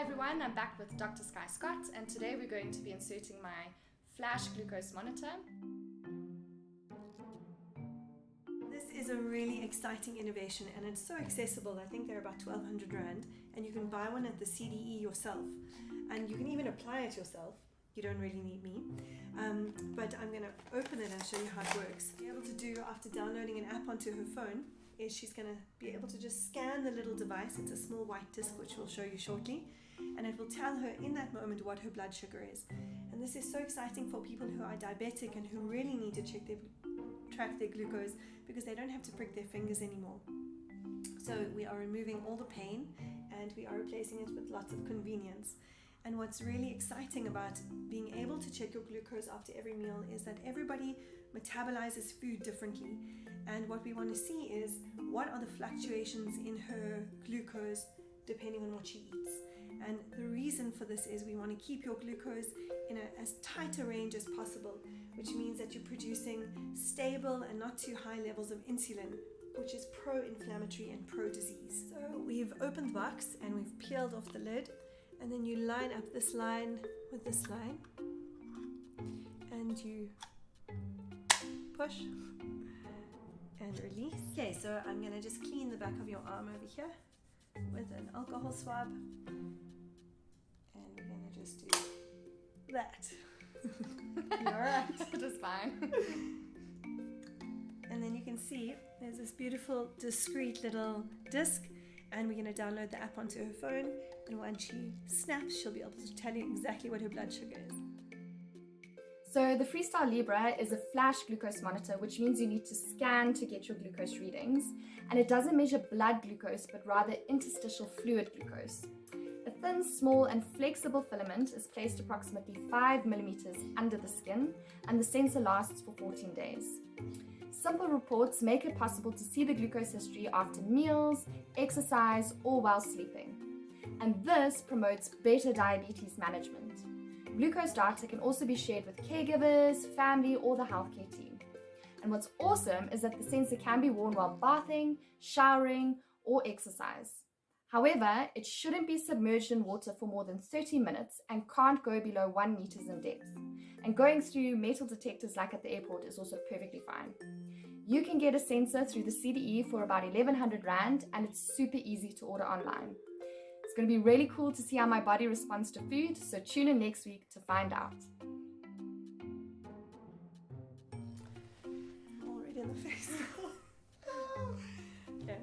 everyone, I'm back with Dr. Skye Scott, and today we're going to be inserting my flash glucose monitor. This is a really exciting innovation and it's so accessible. I think they're about 1,200 Rand and you can buy one at the CDE yourself and you can even apply it yourself. You don't really need me, but I'm going to open it and show you how it works. Be able to do after downloading an app onto her phone is she's going to be able to just scan the little device. It's a small white disc which we'll show you shortly, and it will tell her in that moment what her blood sugar is. And this is so exciting for people who are diabetic and who really need to track their glucose because they don't have to prick their fingers anymore. So we are removing all the pain and we are replacing it with lots of convenience. And what's really exciting about being able to check your glucose after every meal is that everybody metabolizes food differently. And what we want to see is what are the fluctuations in her glucose depending on what she eats. And the reason for this is we want to keep your glucose in as tight a range as possible, which means that you're producing stable and not too high levels of insulin, which is pro-inflammatory and pro-disease. So we've opened the box and we've peeled off the lid. And then you line up this line with this line and you push and release. Okay, so I'm going to just clean the back of your arm over here with an alcohol swab and we're going to just do that. Alright. It is fine. And then you can see there's this beautiful discreet little disc. And we're going to download the app onto her phone, and once she snaps, she'll be able to tell you exactly what her blood sugar is. So the FreeStyle Libre is a flash glucose monitor, which means you need to scan to get your glucose readings. And it doesn't measure blood glucose, but rather interstitial fluid glucose. A thin, small and flexible filament is placed approximately 5 millimeters under the skin, and the sensor lasts for 14 days. Simple reports make it possible to see the glucose history after meals, exercise, or while sleeping. And this promotes better diabetes management. Glucose data can also be shared with caregivers, family, or the healthcare team. And what's awesome is that the sensor can be worn while bathing, showering, or exercise. However, it shouldn't be submerged in water for more than 30 minutes and can't go below 1 meter in depth. And going through metal detectors like at the airport is also perfectly fine. You can get a sensor through the CDE for about 1,100 Rand and it's super easy to order online. It's going to be really cool to see how my body responds to food, so tune in next week to find out. I'm all red in the face. Okay.